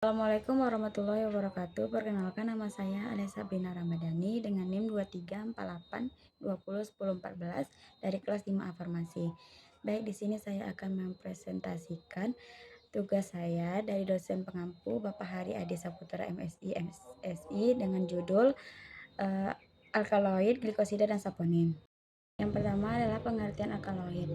Assalamualaikum warahmatullahi wabarakatuh. Perkenalkan, nama saya Alessa Brina Ramadhani dengan NIM 2348201014 dari kelas 5 A Farmasi. Baik, di sini saya akan mempresentasikan tugas saya dari dosen pengampu Bapak Hari Adi Saputra MSI MSI dengan judul alkaloid, glikosida dan saponin. Yang pertama adalah pengertian alkaloid.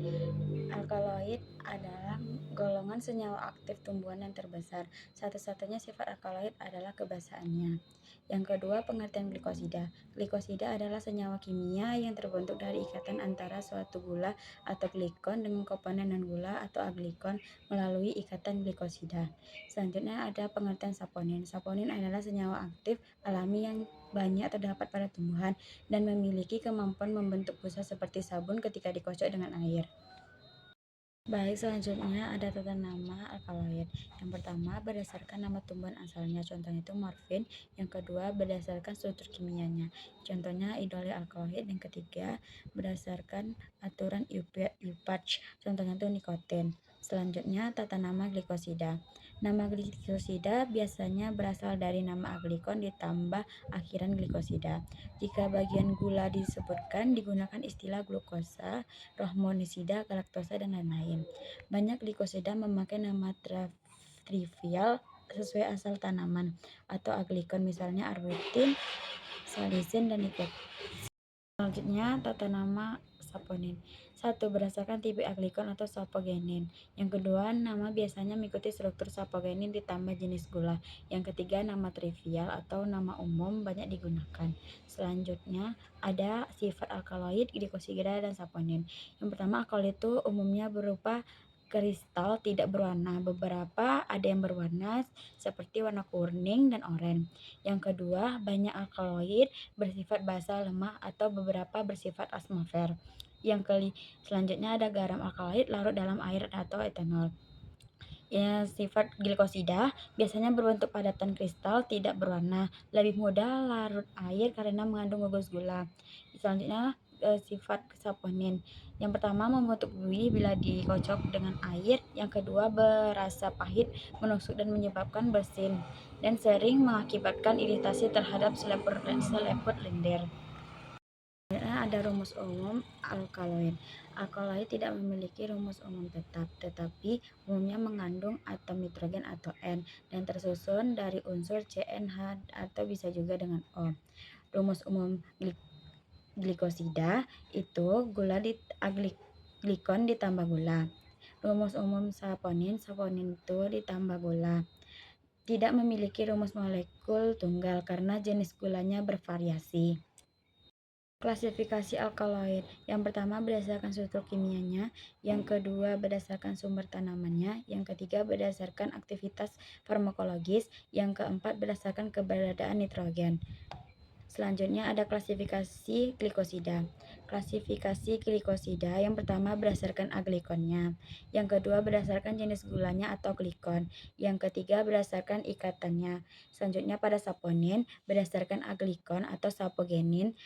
Alkaloid adalah golongan senyawa aktif tumbuhan yang terbesar. Satu-satunya sifat alkaloid adalah kebasaannya. Yang kedua, pengertian glikosida. Glikosida adalah senyawa kimia yang terbentuk dari ikatan antara suatu gula atau glikon dengan komponen non-gula atau aglikon melalui ikatan glikosida. Selanjutnya ada pengertian saponin. Saponin adalah senyawa aktif alami yang banyak terdapat pada tumbuhan dan memiliki kemampuan membentuk busa seperti sabun ketika dikocok dengan air. Baik, selanjutnya ada tata nama alkaloid. Yang pertama, berdasarkan nama tumbuhan asalnya, contohnya itu morfin. Yang kedua, berdasarkan struktur kimianya, contohnya idole alkaloid. Yang ketiga, berdasarkan aturan UPACH, contohnya itu nikotin. Selanjutnya, tata nama glikosida. Nama glikosida biasanya berasal dari nama aglikon ditambah akhiran glikosida. Jika bagian gula disebutkan, digunakan istilah glukosa, rohmonisida, galaktosa, dan lain-lain. Banyak glikosida memakai nama trivial sesuai asal tanaman atau aglikon, misalnya arbutin, salisin, dan nikotin. Selanjutnya, tata nama saponin. 1. Berdasarkan tipe aglikon atau sapogenin. Yang kedua, nama biasanya mengikuti struktur sapogenin ditambah jenis gula. Yang ketiga, nama trivial atau nama umum banyak digunakan. Selanjutnya, ada sifat alkaloid, glikosida, dan saponin. Yang pertama, alkaloid itu umumnya berupa kristal tidak berwarna. Beberapa ada yang berwarna seperti warna kuning dan oranye. Yang kedua, banyak alkaloid bersifat basa lemah atau beberapa bersifat atmosfer. Selanjutnya ada garam alkaloid larut dalam air atau etanol. Ya, sifat glikosida biasanya berbentuk padatan kristal tidak berwarna, lebih mudah larut air karena mengandung gugus gula. Selanjutnya sifat saponin. Yang pertama, membentuk buih bila dikocok dengan air. Yang kedua, berasa pahit, menusuk dan menyebabkan bersin, dan sering mengakibatkan iritasi terhadap seleput lendir. Ada rumus umum alkaloid. Alkaloid tidak memiliki rumus umum tetap, tetapi umumnya mengandung atom nitrogen atau N dan tersusun dari unsur CnH atau bisa juga dengan O. Rumus umum glikosida itu glikon ditambah gula. Rumus umum saponin itu ditambah gula. Tidak memiliki rumus molekul tunggal karena jenis gulanya bervariasi. Klasifikasi alkaloid. Yang pertama, berdasarkan struktur kimianya. Yang kedua, berdasarkan sumber tanamannya. Yang ketiga, berdasarkan aktivitas farmakologis. Yang keempat, berdasarkan keberadaan nitrogen. Selanjutnya ada klasifikasi glikosida. Klasifikasi glikosida yang pertama berdasarkan aglikonnya. Yang kedua berdasarkan jenis gulanya atau glikon. Yang ketiga berdasarkan ikatannya. Selanjutnya pada saponin berdasarkan aglikon atau sapogenin.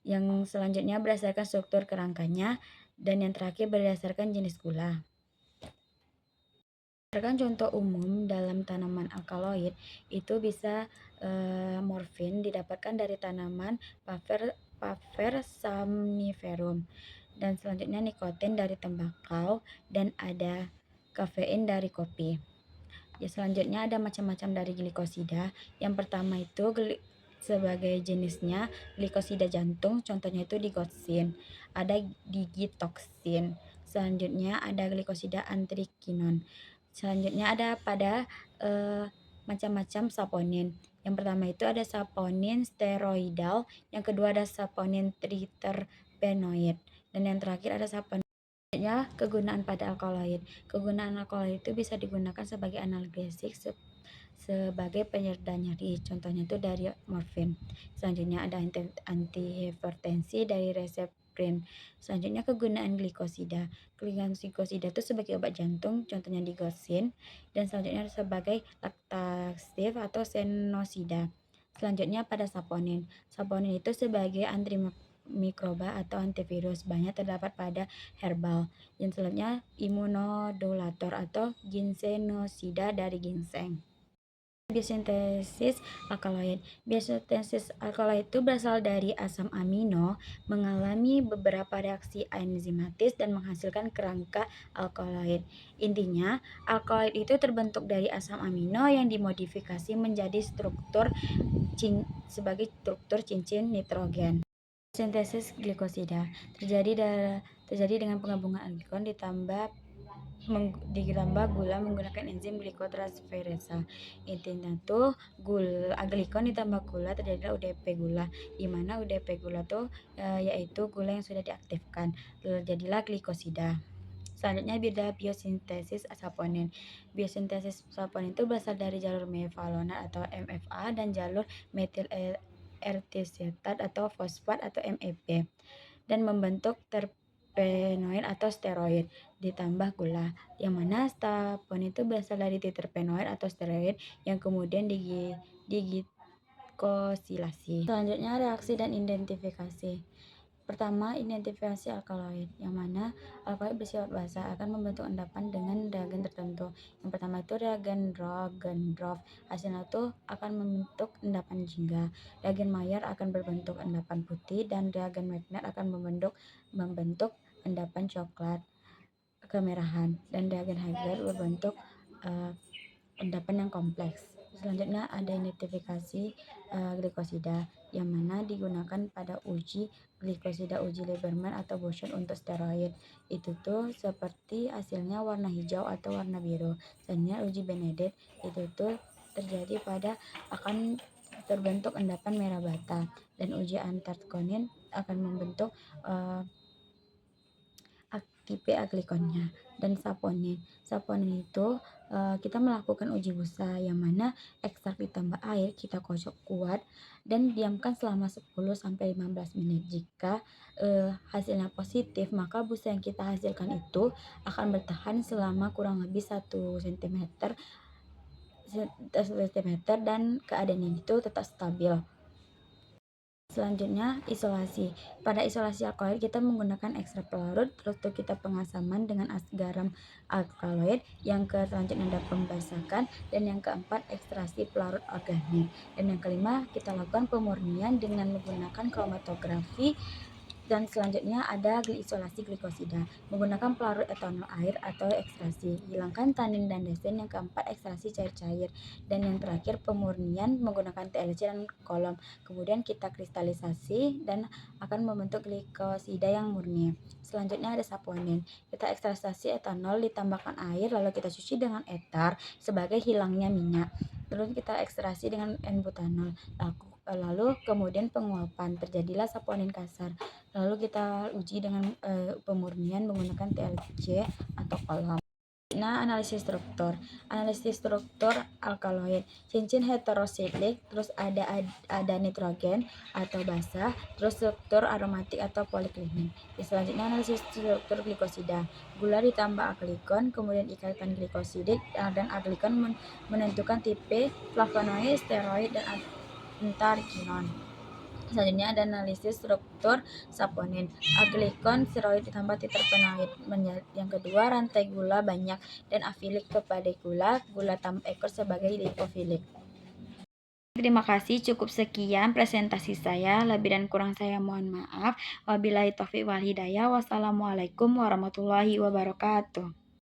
Yang selanjutnya berdasarkan struktur kerangkanya, dan yang terakhir berdasarkan jenis gula. Berdasarkan contoh umum dalam tanaman alkaloid itu bisa morfin didapatkan dari tanaman Paver somniferum, dan selanjutnya nikotin dari tembakau, dan ada kafein dari kopi. Ya, selanjutnya ada macam-macam dari glikosida. Yang pertama itu sebagai jenisnya glikosida jantung, contohnya itu digoxin, ada digitoksin. Selanjutnya ada glikosida antrikinon. Selanjutnya ada pada macam-macam saponin. Yang pertama itu ada saponin steroidal, yang kedua ada saponin triterpenoid, dan yang terakhir ada saponin. Kegunaan pada alkaloid. Kegunaan alkaloid itu bisa digunakan sebagai analgesik, sebagai penyerta nyeri, contohnya itu dari morfin. Selanjutnya ada antihipertensi dari reseprin. Selanjutnya kegunaan glikosida. Glikosida itu sebagai obat jantung, contohnya digoxin, dan selanjutnya sebagai laktatif atau senosida. Selanjutnya pada saponin. Saponin itu sebagai antimikroba atau antivirus, banyak terdapat pada herbal. Yang selanjutnya imunodulator atau ginsenosida dari ginseng. Biosintesis alkaloid. Biosintesis alkaloid itu berasal dari asam amino mengalami beberapa reaksi enzimatis dan menghasilkan kerangka alkaloid. Intinya, alkaloid itu terbentuk dari asam amino yang dimodifikasi menjadi sebagai struktur cincin nitrogen. Sintesis glikosida terjadi dengan penggabungan alkikon ditambah gula menggunakan enzim glikotransferasa. Intinya tuh glikon ditambah gula terjadilah UDP gula, di mana UDP gula tuh yaitu gula yang sudah diaktifkan, terjadilah glikosida. Selanjutnya biosintesis saponin. Biosintesis saponin itu berasal dari jalur mevalonat atau MFA dan jalur metil ertiesetat atau fosfat atau MEP dan membentuk terpenoid atau steroid ditambah gula, yang mana saponin itu berasal dari diterpenoid atau steroid yang kemudian diglikosilasi. Selanjutnya reaksi dan identifikasi. Pertama, identifikasi alkaloid, yang mana alkaloid bersifat basa akan membentuk endapan dengan reagen tertentu. Yang pertama itu reagen Roggendorf, hasilnya itu akan membentuk endapan jingga. Reagen Mayer akan berbentuk endapan putih dan reagen Wagner akan membentuk endapan coklat kemerahan dan reagen Hager berbentuk endapan yang kompleks. Selanjutnya ada identifikasi glikosida, yang mana digunakan pada uji glikosida uji Lieberman atau Boson untuk steroid. Itu tuh seperti hasilnya warna hijau atau warna biru. Selanjutnya uji Benedict itu tuh terjadi pada akan terbentuk endapan merah bata, dan uji anthraconin akan membentuk tipe aglikonnya. Dan saponin itu kita melakukan uji busa, yang mana ekstrak ditambah air kita kocok kuat dan diamkan selama 10-15 menit. Jika hasilnya positif, maka busa yang kita hasilkan itu akan bertahan selama kurang lebih 1 cm dan keadaannya itu tetap stabil. Selanjutnya isolasi. Pada isolasi alkaloid kita menggunakan ekstrak pelarut, terus tuh kita pengasaman dengan garam alkaloid, yang selanjutnya ada pembasakan, dan yang keempat ekstraksi pelarut organik, dan yang kelima kita lakukan pemurnian dengan menggunakan kromatografi. Dan selanjutnya ada isolasi glikosida menggunakan pelarut etanol air atau ekstrasi, hilangkan tanin dan desin. Yang keempat ekstraksi cair-cair, dan yang terakhir pemurnian menggunakan TLC dan kolom. Kemudian kita kristalisasi dan akan membentuk glikosida yang murni. Selanjutnya ada saponin. Kita ekstraksi etanol ditambahkan air lalu kita cuci dengan etar sebagai hilangnya minyak. Terus kita ekstraksi dengan N-butanol. Lalu kemudian penguapan, terjadilah saponin kasar. Lalu kita uji dengan pemurnian menggunakan TLC atau kolom. Nah, analisis struktur alkaloid, cincin heterosilik, terus ada nitrogen atau basa, terus struktur aromatik atau poliklinik. Selanjutnya analisis struktur glikosida, gula ditambah aglikon, kemudian ikatan glikosidik dan aglikon menentukan tipe flavonoid, steroid dan anthraquinon. Selanjutnya ada analisis struktur saponin, aglikon, steroid ditambah diterpenoid. Yang kedua, rantai gula banyak dan afilik kepada gula tambah ekor sebagai lipofilik. Terima kasih, cukup sekian presentasi saya. Lebih dan kurang saya mohon maaf. Wabillahi taufiq wal hidayah. Wassalamualaikum warahmatullahi wabarakatuh.